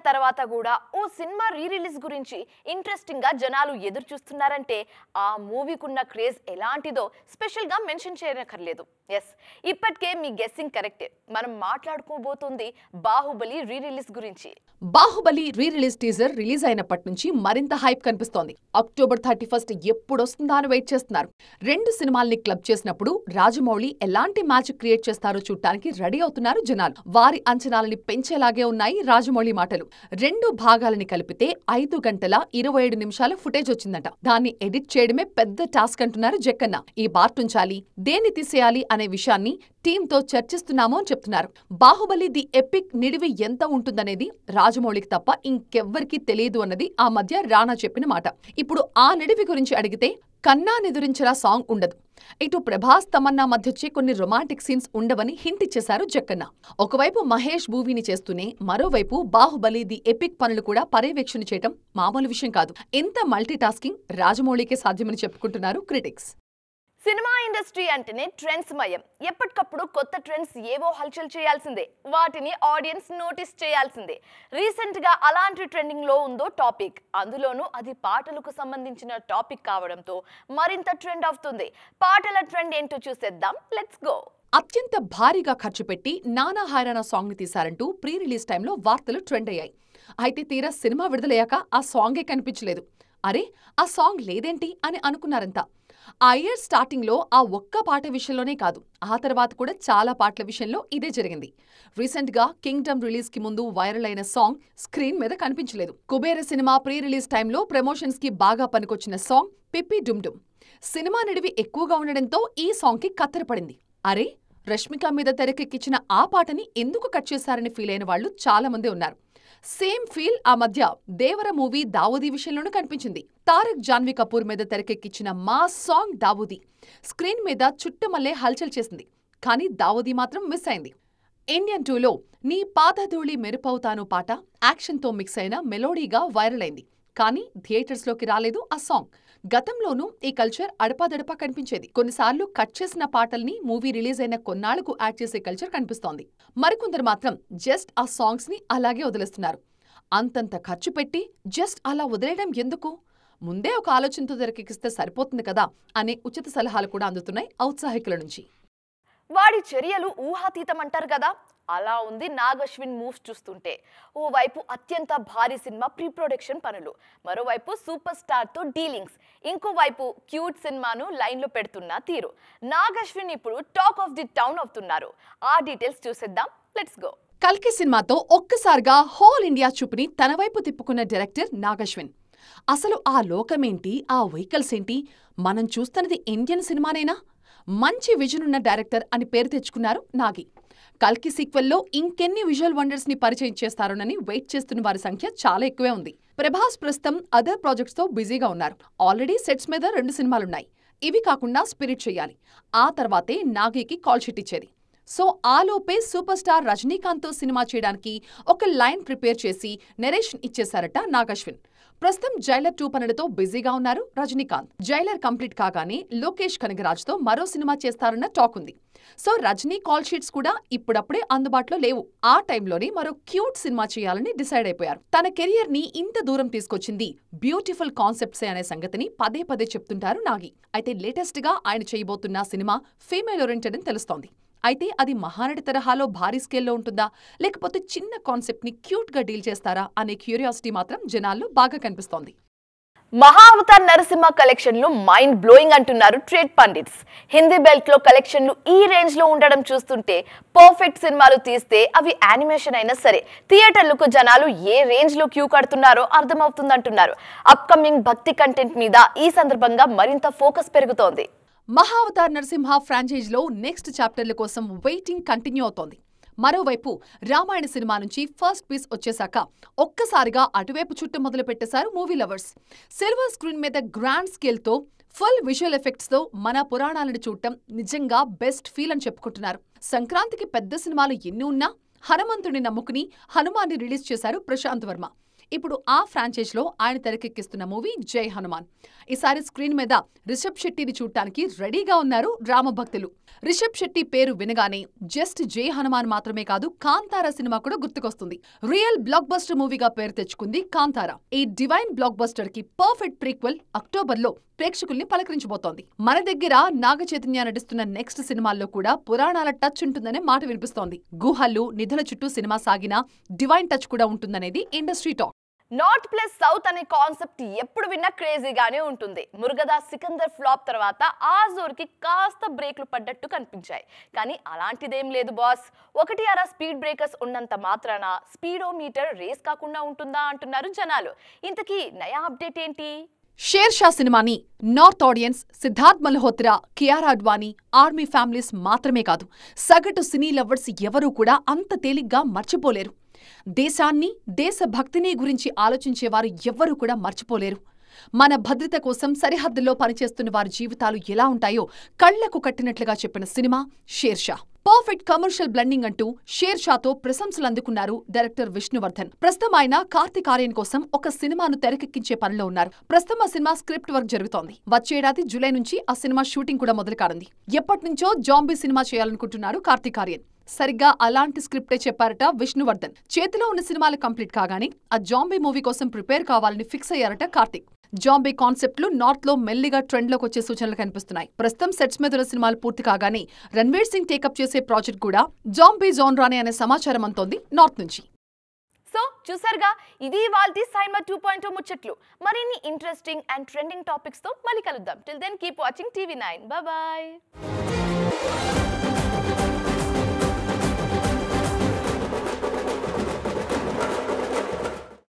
తర్వాత కూడా ఓ cinema re release గురించి ఇంట్రెస్టింగ్ గా జనాలు ఎదురు చూస్తున్నారంటే ఆ మూవీకున్న క్రేజ్ ఎలాంటిదో స్పెషల్ గా మెన్షన్ చేయనక్కర్లేదు. ఎస్, ఇప్పటికే మీ గెస్సింగ్ కరెక్టే. మనం మాట్లాడుకోబోతుంది బాహుబలి రీ రిలీజ్ గురించి. Baahubali re release teaser release అయినప్పటి నుంచి మరింత హైప్ కనిపిస్తోంది. అక్టోబర్ 31 ఎప్పుడొస్తుందా అని వెయిట్ చేస్తున్నారు. రెండు సినిమాల్ని క్లబ్ చేసినప్పుడు రాజమౌళి ఎలాంటి మ్యాజిక్ క్రియేట్ చేస్తారో చూడటానికి రెడీ అవుతున్నారు జనాలు. వారి అంచనాలని పెంచేలాగే ఉన్నాయి రాజమౌళి మాటలు. రెండు భాగాలని కలిపితే 5 గంటల 27 నిమిషాల ఫుటేజ్ వచ్చిందట. దాన్ని ఎడిట్ చేయడమే పెద్ద టాస్క్ అంటున్నారు జక్కన్న. ఈ పార్ట్ ఉంచాలి, దేన్ని తీసేయాలి అనే విషయాన్ని టీంతో చర్చిస్తున్నాము అని చెప్తున్నారు. బాహుబలి ది ఎపిక్ నిడివి ఎంత ఉంటుందనేది రాజమౌళికి తప్ప ఇంకెవ్వరికీ తెలియదు అన్నది ఆ మధ్య రానా చెప్పిన మాట. ఇప్పుడు ఆ నిడివి గురించి అడిగితే కన్నా నిదురించరా సాంగ్ ఉండదు. ఇటు ప్రభాస్ తమన్నా మధ్యొచ్చే కొన్ని రొమాంటిక్ సీన్స్ ఉండవని హింట్ ఇచ్చేశారు జక్కన్న. ఒకవైపు మహేష్ మూవీని చేస్తూనే మరోవైపు బాహుబలి ది ఎపిక్ పనులు కూడా పర్యవేక్షణ చేయటం మామూలు విషయం కాదు. ఇంత మల్టీటాస్కింగ్ రాజమౌళికే సాధ్యమని చెప్పుకుంటున్నారు క్రిటిక్స్. సినిమా ఇండస్ట్రీ అంటేనే ట్రెండ్స్ మయం. ఎప్పటికప్పుడు కొత్త ట్రెండ్స్ ఏవో హల్చల్ చేయాల్సిందే, వాటిని ఆడియన్స్ నోటీస్ చేయాల్సిందే. రీసెంట్ గా అలాంటి ట్రెండింగ్ లో ఉందో టాపిక్, అందులోనూ అది పాటలకు సంబంధించిన టాపిక్ కావడంతో మరింత ట్రెండ్ అవుతుంది. పాటల ట్రెండ్ ఏంటో చూసేద్దాం, లెట్స్ గో. అత్యంత భారీగా ఖర్చు పెట్టి నానా హైరానా సాంగ్ ని తీశారంటూ ప్రీ రిలీజ్ టైంలో వార్తలు ట్రెండ్ అయ్యాయి. అయితే తీరా సినిమా విడుదలయ్యాక ఆ సాంగే కనిపించలేదు. అరే, ఆ సాంగ్ లేదేంటి అని అనుకున్నారంతా. ఆ ఇయర్ స్టార్టింగ్ లో ఆ ఒక్క పాట విషయంలోనే కాదు, ఆ తర్వాత కూడా చాలా పాటల విషయంలో ఇదే జరిగింది. రీసెంట్ గా కింగ్డమ్ రిలీజ్ కి ముందు వైరల్ అయిన సాంగ్ స్క్రీన్ మీద కనిపించలేదు. కుబేర సినిమా ప్రీ రిలీజ్ టైంలో ప్రమోషన్స్ కి బాగా పనికొచ్చిన సాంగ్ పిప్పి డుమ్ డుమ్. సినిమా నిడివి ఎక్కువగా ఉండడంతో ఈ సాంగ్ కి కత్తెరపడింది. అరే, రష్మిక మీద తెరకెక్కించిన ఆ పాటని ఎందుకు కట్ చేశారని ఫీల్ అయిన వాళ్ళు చాలా మంది ఉన్నారు. సేమ్ ఫీల్ ఆ మధ్య దేవర మూవీ దావూదీ విషయంలోనూ కనిపించింది. తారక్ జాన్వీ కపూర్ మీద తెరకెక్కించిన మాస్ సాంగ్ దావూదీ స్క్రీన్ మీద చుట్టమల్లే హల్చల్ చేసింది. కానీ దావూదీ మాత్రం మిస్ అయింది. ఇండియన్ 2లో నీ పాదధూళి మెరుపవుతాను పాట యాక్షన్తో మిక్స్ అయిన మెలోడీగా వైరల్ అయింది. కానీ థియేటర్స్లోకి రాలేదు ఆ సాంగ్. గతంలోనూ ఈ కల్చర్ అడపాదడపా కనిపించేది. కొన్నిసార్లు కట్ చేసిన పాటల్ని మూవీ రిలీజ్ అయిన కొన్నాళ్లకు యాడ్ చేసే కల్చర్ కనిపిస్తోంది. మరికొందరు మాత్రం జస్ట్ ఆ సాంగ్స్ ని అలాగే వదిలేస్తున్నారు. అంతంత ఖర్చు పెట్టి జస్ట్ అలా వదిలేయడం ఎందుకు? ముందే ఒక ఆలోచనతో తెరకెక్కిస్తే సరిపోతుంది కదా అనే ఉచిత సలహాలు కూడా అందుతున్నాయి ఔత్సాహికుల నుంచి. వాడి చర్యలు ఊహాతీతం అంటారు కదా, అలా ఉంది నాగ్ అశ్విన్ మూవ్స్ చూస్తుంటే. ఓవైపు అత్యంత భారీ సినిమా ప్రీ ప్రొడక్షన్ పనులు, మరోవైపు సూపర్ స్టార్ తో డీలింగ్స్, ఇంకోవైపు క్యూట్ సినిమాను లైన్లో పెడుతున్న తీరు. నాగ్ అశ్విన్ ఇప్పుడు టాక్ ఆఫ్ ది టౌన్ అవుతున్నారు. ఆ డీటెయిల్స్ చూసేద్దాం, లెట్స్ గో. కల్కి సినిమాతో ఒక్కసారిగా హోల్ ఇండియా చూపుని తన వైపు తిప్పుకున్న డైరెక్టర్ నాగ్ అశ్విన్. అసలు ఆ లోకమేంటి, ఆ వెహికల్స్ ఏంటి, మనం చూస్తున్నది ఇండియన్ సినిమానేనా? మంచి విజన్ ఉన్న డైరెక్టర్ అని పేరు తెచ్చుకున్నారు నాగి. కల్కి సీక్వెల్లో ఇంకెన్ని విజువల్ వండర్స్ ని పరిచయం చేస్తారోనని వెయిట్ చేస్తున్న వారి సంఖ్య చాలా ఎక్కువే ఉంది. ప్రభాస్ ప్రస్తుతం అదర్ ప్రాజెక్ట్స్ తో బిజీగా ఉన్నారు. ఆల్రెడీ సెట్స్ మీద 2 సినిమాలున్నాయి. ఇవి కాకుండా స్పిరిట్ చెయ్యాలి. ఆ తర్వాతే నాగికి కాల్ షీట్ ఇచ్చేది. సో ఆలోపే సూపర్ స్టార్ రజనీకాంత్తో సినిమా చేయడానికి ఒక లైన్ ప్రిపేర్ చేసి నెరేషన్ ఇచ్చేశారట నాగ్ అశ్విన్. ప్రస్తుతం జైలర్ 2 పనులతో బిజీగా ఉన్నారు రజనీకాంత్. జైలర్ కంప్లీట్ కాగానే లోకేష్ కనగరాజ్తో మరో సినిమా చేస్తారన్న టాక్ ఉంది. సో రజనీ కాల్ షీట్స్ కూడా ఇప్పుడప్పుడే అందుబాటులో లేవు. ఆ టైంలోనే మరో క్యూట్ సినిమా చేయాలని డిసైడ్ అయిపోయారు. తన కెరియర్ ని ఇంత దూరం తీసుకొచ్చింది బ్యూటిఫుల్ కాన్సెప్ట్సే అనే సంగతిని పదే పదే చెప్తుంటారు నాగి. అయితే లేటెస్ట్ గా ఆయన చేయబోతున్న సినిమా ఫీమేల్ ఓరియంటెడ్ అని తెలుస్తోంది. అయితే అది మహానటి తరహాలో భారీ స్కేల్లో ఉంటుందా, లేకపోతే చిన్న కాన్సెప్ట్ ని క్యూట్ గా డీల్ చేస్తారా అనే క్యూరియాసిటీ మాత్రం జనాల్లో బాగా కనిపిస్తోంది. మహా అవతార్ నరసింహ కలెక్షన్లు మైండ్ బ్లోయింగ్ అంటున్నారు ట్రేడ్ పండిట్స్. హిందీ బెల్ట్ లో కలెక్షన్లు ఈ రేంజ్ లో ఉండడం చూస్తుంటే పర్ఫెక్ట్ సినిమాలు తీస్తే అవి యానిమేషన్ అయినా సరే థియేటర్లకు జనాలు ఏ రేంజ్ లో క్యూ కడుతున్నారో అర్థమవుతుందంటున్నారు. అప్కమింగ్ భక్తి కంటెంట్ మీద ఈ సందర్భంగా మరింత ఫోకస్ పెరుగుతోంది. మహా అవతార్ నరసింహ ఫ్రాంచైజీలో నెక్స్ట్ చాప్టర్ల కోసం వెయిటింగ్ కంటిన్యూ అవుతోంది. మరోవైపు రామాయణ సినిమా నుంచి ఫస్ట్ పీస్ వచ్చేశాక ఒక్కసారిగా అటువైపు చుట్టూ మొదలు పెట్టేశారు మూవీ లవర్స్. సిల్వర్ స్క్రీన్ మీద గ్రాండ్ స్కేల్తో ఫుల్ విజువల్ ఎఫెక్ట్స్తో మన పురాణాలను చూడటం నిజంగా బెస్ట్ ఫీల్ అని చెప్పుకుంటున్నారు. సంక్రాంతికి పెద్ద సినిమాలు ఎన్ని ఉన్నా హనుమంతుడిని నమ్ముకుని హనుమాన్ని రిలీజ్ చేశారు ప్రశాంత్ వర్మ. ఇప్పుడు ఆ ఫ్రాంచైజ్ లో ఆయన తెరకెక్కిస్తున్న మూవీ జై హనుమాన్. ఈసారి స్క్రీన్ మీద రిషబ్ శెట్టిని చూడటానికి రెడీగా ఉన్నారు రామభక్తులు. రిషబ్ శెట్టి పేరు వినగానే జస్ట్ జై హనుమాన్ మాత్రమే కాదు, కాంతారా సినిమా కూడా గుర్తుకొస్తుంది. రియల్ బ్లాక్ బస్టర్ మూవీగా పేరు తెచ్చుకుంది కాంతారా. ఈ డివైన్ బ్లాక్ బస్టర్ కి పర్ఫెక్ట్ ప్రీక్వెల్ అక్టోబర్ లో ప్రేక్షకుల్ని పలకరించబోతోంది. మన దగ్గర నాగ చైతన్య నటిస్తున్న నెక్స్ట్ సినిమాల్లో కూడా పురాణాల టచ్ ఉంటుందనే మాట వినిపిస్తోంది. గుహలు, నిధుల చుట్టూ సినిమా సాగినా డివైన్ టచ్ కూడా ఉంటుందనేది industry talk. North plus south అనే కాన్సెప్ట్ ఎప్పుడు విన్నా క్రేజీగానే ఉంటుంది. మురుగదాస్ సికందర్ ఫ్లాప్ తర్వాత ఆ జోర్కి కాస్త బ్రేక్లు పడ్డట్టు కనిపించాయి. కానీ అలాంటిదేం లేదు బాస్. ఒకటి అరా స్పీడ్ బ్రేకర్స్ ఉన్నంత మాత్రాన స్పీడోమీటర్ రేస్ కాకుండా ఉంటుందా అంటున్నారు జనాలు. ఇంతకీ నయా అప్డేట్ ఏంటి? షేర్ షా సినిమాని north audience Siddharth Malhotra, Kiara Advani, army families మాత్రమే కాదు, సగటు సినీ లవర్స్ ఎవరూ కూడా అంత తేలిగ్గా మర్చిపోలేరు. దేశాన్ని, దేశభక్తిని గురించి ఆలోచించేవారు ఎవ్వరూ కూడా మర్చిపోలేరు. మన భద్రత కోసం సరిహద్దుల్లో పనిచేస్తున్న వారి జీవితాలు ఎలా ఉంటాయో కళ్లకు కట్టినట్లుగా చెప్పిన cinema share Shah. Perfect commercial blending అంటూ షేర్ షాతో ప్రశంసలు అందుకున్నారు డైరెక్టర్ విష్ణువర్ధన్. ప్రస్తుతం ఆయన కార్తీక్ ఆర్యన్ కోసం ఒక సినిమాను తెరకెక్కించే పనిలో ఉన్నారు. ప్రస్తుతం ఆ సినిమా స్క్రిప్ట్ వర్క్ జరుగుతోంది. వచ్చే ఏడాది జూలై నుంచి ఆ సినిమా షూటింగ్ కూడా మొదలు కానుంది. ఎప్పటినుంచో జాంబీ సినిమా చేయాలనుకుంటున్నారు కార్తీక్ ఆర్యన్. సరిగ్గా అలాంటి స్క్రిప్టే చెప్పారట విష్ణువర్ధన్. చేతిలో ఉన్న సినిమాలు కంప్లీట్ కాగానే ఆ జాంబీ మూవీ కోసం ప్రిపేర్ కావాలని ఫిక్స్ అయ్యారట కార్తీక్. జాంబీ కాన్సెప్ట్లు నార్త్ లో మెల్లిగా ట్రెండ్ లోకి వచ్చే సూచనలు కనిపిస్తున్నాయి. ప్రస్తుతం సెట్స్ మీద ఉన్న సినిమాలు పూర్తి కాగానే రణ్వీర్ సింగ్ టేకప్ చేసే ప్రాజెక్ట్ కూడా జాంబీ జోన్రానే అనే సమాచారం అంతోంది నార్త్ నుంచి. సో చూసారుగా, ఇది ఇవాల్టి సైమా 2.0 ముచ్చట్లు. మరిన్ని ఇంట్రెస్టింగ్ అండ్ ట్రెండింగ్ టాపిక్స్ తో మళ్ళీ కలుద్దాం. Till then keep watching TV9. Bye bye.